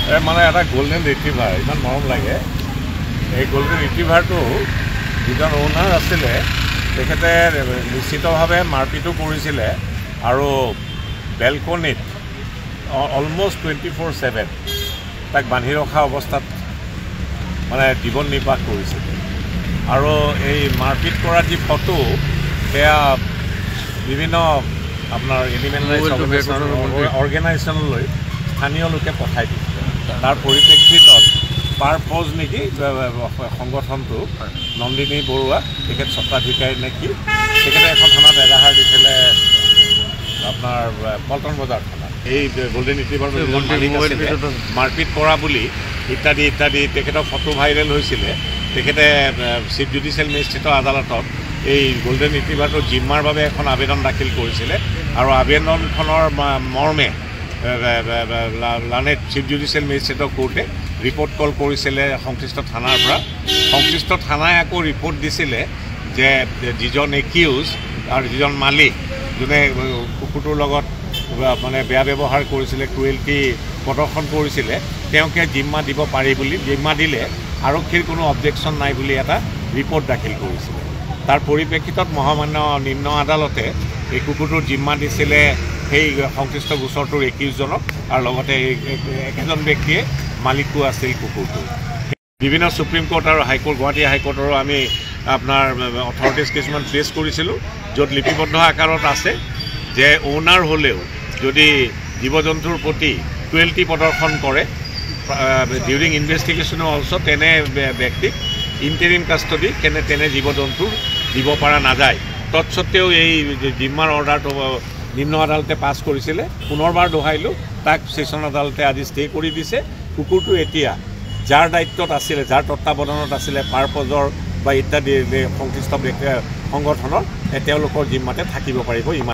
মানে এটা golden retriever ইমান মৰম লাগে। এই গোল্ডেন ৰিট্ৰিভাৰটো যিজন অ'নাৰ আছিলে তেখেতে নিশ্চিতভাৱে মাৰপিটো কৰিছিলে আৰু বেলকনিত অলমষ্ট 24/7 তাক বান্ধি ৰখা অৱস্থাত মানে জীৱন নিৰ্বাহ কৰিছিলে। আৰু এই মাৰপিট কৰা যি ফটো সেয়া বিভিন্ন আপোনাৰ এনিমেল ৰাইটছ অৰ্গেনাইজেশ্যনলৈ স্থানীয় লোকে পঠাই দিছিলে। তাৰ পৰিপ্ৰেক্ষিতত পাৰপজ নেকি সংগঠনটো নন্দিনী বৰুৱা তেখেত স্বত্বাধিকাৰী নেকি তেখেতে এখন থানাত এজাহাৰ দিছিলে আপোনাৰ পল্টন বজাৰ থানাত। এই গোল্ডেন ৰিট্ৰিভাৰটো মাৰপিট কৰা বুলি ইত্যাদি ইত্যাদি তেখেতৰ ফটো ভাইৰেল হৈছিলে। তেখেতে চিফ জুডিচিয়েল মেজিষ্ট্ৰেটৰ আদালতত এই গোল্ডেন ৰিট্ৰিভাৰটো জিম্মাৰ বাবে এখন আবেদন দাখিল কৰিছিলে আৰু আবেদনখনৰ মৰ্মে লানেট চিফ জুডিচিয়েল মেজিষ্ট্ৰেটৰ কোৰ্টে ৰিপৰ্ট কল কৰিছিলে সংশ্লিষ্ট থানাৰ পৰা। সংশ্লিষ্ট থানাই আকৌ ৰিপৰ্ট দিছিলে যে যিজন একিউজ আৰু যিজন মালিক যোনে কুকুৰটোৰ লগত মানে বেয়া ব্যৱহাৰ কৰিছিলে, ক্ৰুৱেল্টি প্ৰদৰ্শন কৰিছিলে, তেওঁকে জিম্মা দিব পাৰি বুলি, জিম্মা দিলে আৰক্ষীৰ কোনো অবজেকশ্যন নাই বুলি এটা ৰিপৰ্ট দাখিল কৰিছিলে। তাৰ পৰিপ্ৰেক্ষিতত মহামান্য নিম্ন আদালতে এই কুকুৰটোৰ জিম্মা দিছিলে সেই সংশ্লিষ্ট গোচৰটোৰ একিউজজনক আৰু লগতে একেজন ব্যক্তিয়ে মালিকো আছিল কুকুৰটো। বিভিন্ন ছুপ্ৰিম কোৰ্ট আৰু হাইকোৰ্ট, গুৱাহাটী হাইকোৰ্টৰো আমি আপোনাৰ অথৰিটিজ কিছুমান প্লেচ কৰিছিলোঁ য'ত লিপিবদ্ধ আকাৰত আছে যে অ'নাৰ হ'লেও যদি জীৱ জন্তুৰ প্ৰতি ক্ৰুৱেল্টি প্ৰদৰ্শন কৰে ডিউৰিং ইনভেষ্টিগেশ্যনো অলছ' তেনে ব্যক্তিক ইণ্টাৰিম কাষ্টডি তেনে জীৱ জন্তুৰ দিব পৰা নাযায়। তৎসত্বেও এই জিম্মাৰ অৰ্ডাৰটো নিম্ন আদালতে পাছ কৰিছিলে। পুনৰবাৰ দোহাৰিলোঁ, তাক ছেছন আদালতে আজি ষ্টে কৰি দিছে। কুকুৰটো এতিয়া যাৰ দায়িত্বত আছিলে, যাৰ তত্বাৱধানত আছিলে পাৰপজৰ বা ইত্যাদি সংশ্লিষ্ট ব্যক্তি সংগঠনৰ তেওঁলোকৰ জিম্মাতে থাকিব পাৰিব।